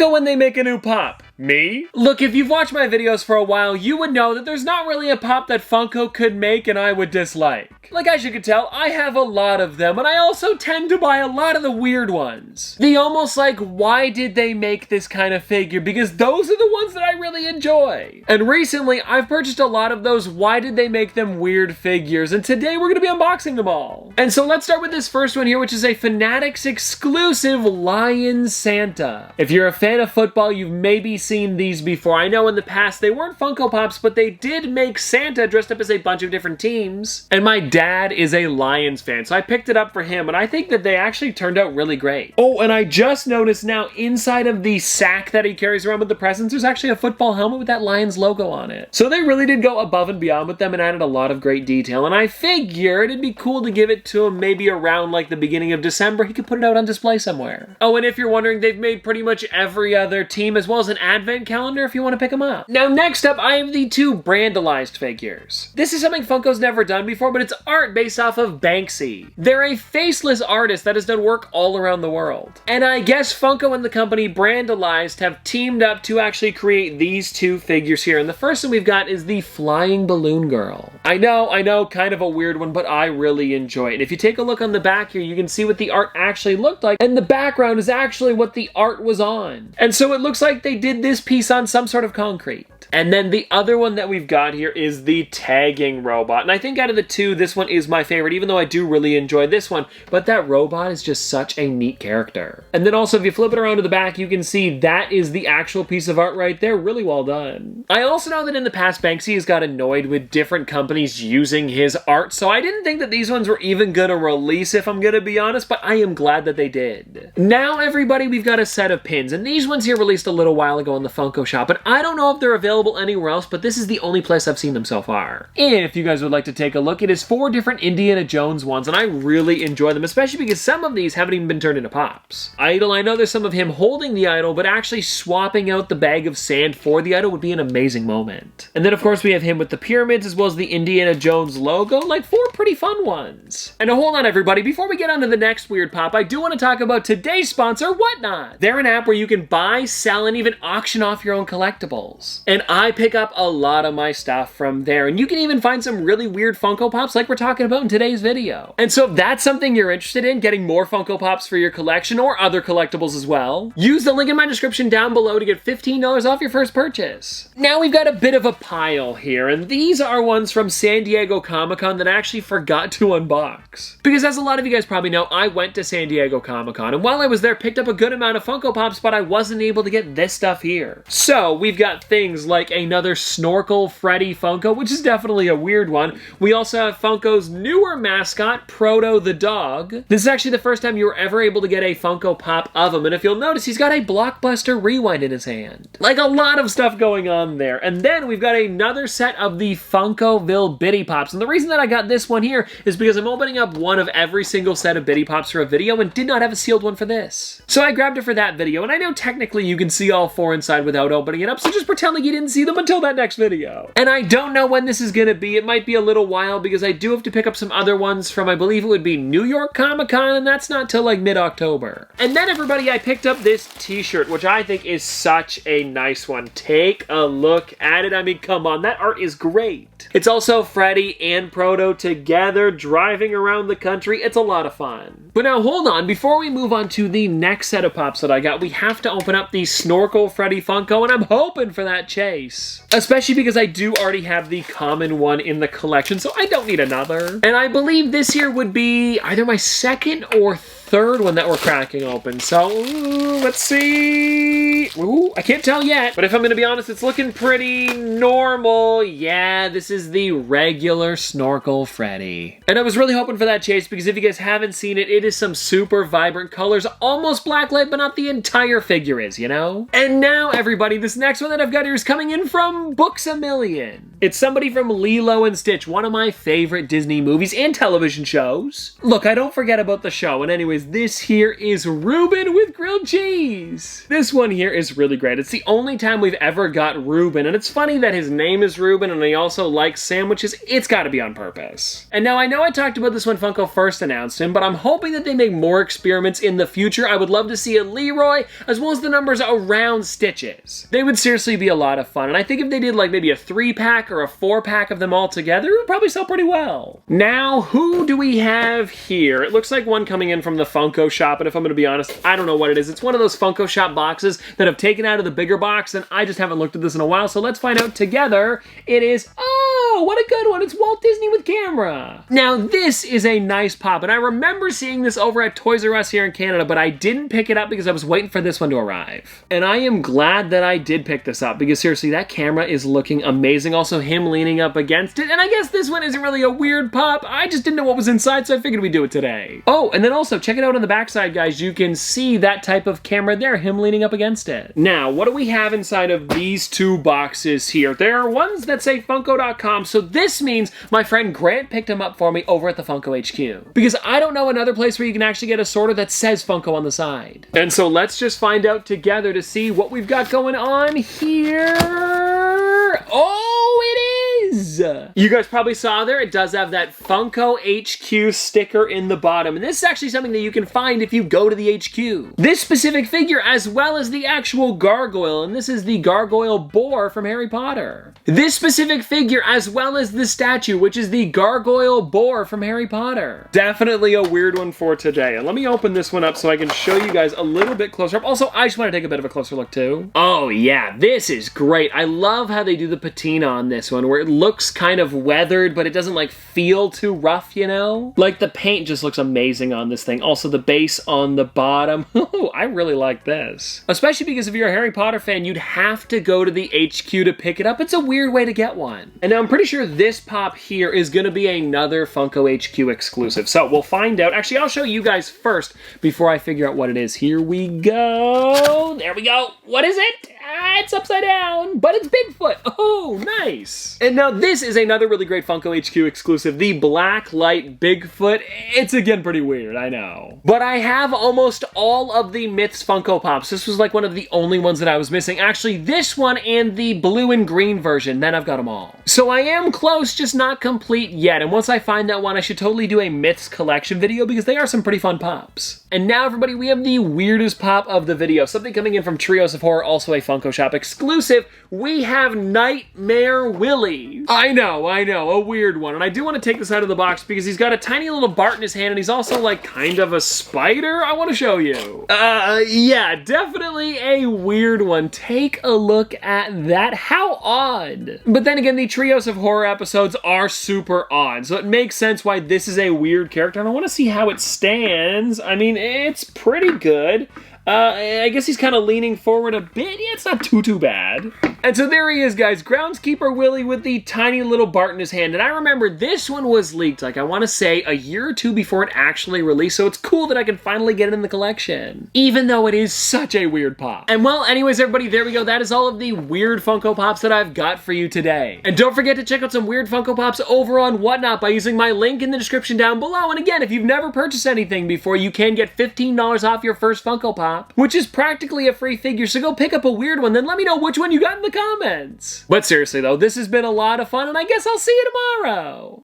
Funko when they make a new pop? Me? Look, if you've watched my videos for a while, you would know that there's not really a pop that Funko could make and I would dislike. Like, as you can tell, I have a lot of them, and I also tend to buy a lot of the weird ones. The almost like, why did they make this kind of figure? Because those are the ones that I really enjoy. And recently, I've purchased a lot of those why did they make them weird figures, and today we're gonna be unboxing them all. And so let's start with this first one here, which is a Fanatics exclusive Lion Santa. If you're a fan of football, you've maybe seen these before. I know in the past they weren't Funko Pops, but they did make Santa dressed up as a bunch of different teams. And my dad is a Lions fan, so I picked it up for him, and I think that they actually turned out really great. Oh, and I just noticed now, inside of the sack that he carries around with the presents, there's actually a football helmet with that Lions logo on it. So they really did go above and beyond with them and added a lot of great detail, and I figured it'd be cool to give it to him maybe around like the beginning of December. He could put it out on display somewhere. Oh, and if you're wondering, they've made pretty much every other team as well as an advent calendar if you want to pick them up. Now, next up, I have the two Brandalized figures. This is something Funko's never done before, but it's art based off of Banksy. They're a faceless artist that has done work all around the world. And I guess Funko and the company Brandalized have teamed up to actually create these two figures here. And the first one we've got is the Flying Balloon Girl. I know, kind of a weird one, but I really enjoy it. And if you take a look on the back here, you can see what the art actually looked like, and the background is actually what the art was on. And so it looks like they did this piece on some sort of concrete. And then the other one that we've got here is the tagging robot. And I think out of the two, this one is my favorite, even though I do really enjoy this one. But that robot is just such a neat character. And then also, if you flip it around to the back, you can see that is the actual piece of art right there. Really well done. I also know that in the past, Banksy has got annoyed with different companies using his art, so I didn't think that these ones were even gonna release, if I'm gonna be honest, but I am glad that they did. Now, everybody, we've got a set of pins, and these ones here released a little while ago in the Funko shop, and I don't know if they're available anywhere else, but this is the only place I've seen them so far. If you guys would like to take a look, it is 4 different Indiana Jones ones, and I really enjoy them, especially because some of these haven't even been turned into pops. Idol, I know there's some of him holding the idol, but actually swapping out the bag of sand for the idol would be an amazing moment. And then, of course, we have him with the pyramids, as well as the Indiana Jones logo, like 4 pretty fun ones. And hold on, everybody, before we get on to the next weird pop, I do want to talk about today's sponsor, Whatnot. They're an app where you can buy, sell, and even auction off your own collectibles. And I pick up a lot of my stuff from there, and you can even find some really weird Funko Pops like we're talking about in today's video. And so if that's something you're interested in, getting more Funko Pops for your collection or other collectibles as well, use the link in my description down below to get $15 off your first purchase. Now we've got a bit of a pile here, and these are ones from San Diego Comic-Con that I actually forgot to unbox. Because as a lot of you guys probably know, I went to San Diego Comic-Con, and while I was there, picked up a good amount of Funko Pops, but I wasn't able to get this stuff here. So we've got things like another Snorkel Freddy Funko, which is definitely a weird one. We also have Funko's newer mascot, Proto the dog. This is actually the first time you were ever able to get a Funko Pop of him, and if you'll notice, he's got a Blockbuster Rewind in his hand. Like, a lot of stuff going on there. And then we've got another set of the Funkoville Bitty Pops, and the reason that I got this one here is because I'm opening up one of every single set of Bitty Pops for a video and did not have a sealed one for this. So I grabbed it for that video, and I know technically you can see all 4 inside without opening it up, so just pretend like you didn't see them until that next video. And I don't know when this is gonna be. It might be a little while because I do have to pick up some other ones from, I believe it would be New York Comic-Con, and that's not till like mid-October. And then, everybody, I picked up this t-shirt, which I think is such a nice one. Take a look at it. I mean, come on, that art is great. It's also Freddy and Proto together driving around the country. It's a lot of fun. But now hold on, before we move on to the next set of pops that I got, we have to open up the Snorkel Freddy Funko, and I'm hoping for that chase. Especially because I do already have the common one in the collection, so I don't need another. And I believe this here would be either my second or third one that we're cracking open. So, let's see. Ooh, I can't tell yet, but if I'm gonna be honest, it's looking pretty normal. Yeah, this is the regular Snorkel Freddy. And I was really hoping for that chase because if you guys haven't seen it, it is some super vibrant colors, almost blacklight, but not the entire figure is, you know? And now, everybody, this next one that I've got here is coming in from Books A Million. It's somebody from Lilo and Stitch, one of my favorite Disney movies and television shows. Look, I don't forget about the show, and anyways, this here is Reuben with grilled cheese. This one here is really great. It's the only time we've ever got Reuben, and it's funny that his name is Reuben and he also likes sandwiches. It's gotta be on purpose. And now I know I talked about this when Funko first announced him, but I'm hoping that they make more experiments in the future. I would love to see a Leroy, as well as the numbers around Stitches. They would seriously be a lot of fun, and I think if they did like maybe a 3-pack or a 4-pack of them all together, it would probably sell pretty well. Now, who do we have here? It looks like one coming in from the Funko shop, and if I'm gonna be honest, I don't know what it is. It's one of those Funko shop boxes that have taken out of the bigger box, and I just haven't looked at this in a while, so let's find out together. It is, oh, what a good one. It's Walt Disney with camera. Now, this is a nice pop, and I remember seeing this over at Toys R Us here in Canada, but I didn't pick it up because I was waiting for this one to arrive. And I am glad that I did pick this up, because seriously, that camera is looking amazing. Also, him leaning up against it, and I guess this one isn't really a weird pop. I just didn't know what was inside, so I figured we'd do it today. Oh, and then also, check it out on the backside, guys. You can see that type of camera there, him leaning up against it. Now, what do we have inside of these two boxes here? There are ones that say Funko.com, so this means my friend Grant picked them up for me over at the Funko HQ. Because I don't know another place where you can actually get a sorter that says Funko on the side. And so let's just find out together to see what we've got going on here. Oh, it is! You guys probably saw there, it does have that Funko HQ sticker in the bottom. And this is actually something that you can find if you go to the HQ. This specific figure, as well as the actual gargoyle, and this is the gargoyle boar from Harry Potter. This specific figure, as well as the statue, which is the gargoyle boar from Harry Potter. Definitely a weird one for today. And let me open this one up so I can show you guys a little bit closer up. Also, I just want to take a bit of a closer look too. Oh yeah, this is great. I love how they do the patina on this one, where it looks kind of weathered, but it doesn't like feel too rough, you know? Like the paint just looks amazing on this thing. Also the base on the bottom. Oh, I really like this. Especially because if you're a Harry Potter fan, you'd have to go to the HQ to pick it up. It's a weird way to get one. And now I'm pretty sure this pop here is gonna be another Funko HQ exclusive. So we'll find out. Actually, I'll show you guys first before I figure out what it is. Here we go. There we go. What is it? It's upside down, but it's Bigfoot. Oh, nice. And now this is another really great Funko HQ exclusive, the Black Light Bigfoot. It's again pretty weird, I know. But I have almost all of the Myths Funko Pops. This was like one of the only ones that I was missing. Actually, this one and the blue and green version, then I've got them all. So I am close, just not complete yet. And once I find that one, I should totally do a Myths collection video because they are some pretty fun pops. And now, everybody, we have the weirdest pop of the video. Something coming in from Trios of Horror, also a Funko Shop exclusive. We have Nightmare Willie. I know, a weird one. And I do want to take this out of the box because he's got a tiny little Bart in his hand and he's also like kind of a spider. I want to show you. Yeah, definitely a weird one. Take a look at that. How odd. But then again, the Trios of Horror episodes are super odd, so it makes sense why this is a weird character. And I want to see how it stands. I mean, it's pretty good. I guess he's kind of leaning forward a bit. Yeah, it's not too bad. And so there he is, guys. Groundskeeper Willie with the tiny little Bart in his hand. And I remember this one was leaked, like I want to say a year or two before it actually released. So it's cool that I can finally get it in the collection, even though it is such a weird pop. And well, anyways, everybody, there we go. That is all of the weird Funko Pops that I've got for you today. And don't forget to check out some weird Funko Pops over on Whatnot by using my link in the description down below. And again, if you've never purchased anything before, you can get $15 off your first Funko Pop, which is practically a free figure. So go pick up a weird one, then let me know which one you got in the comments. But seriously though, this has been a lot of fun, and I guess I'll see you tomorrow.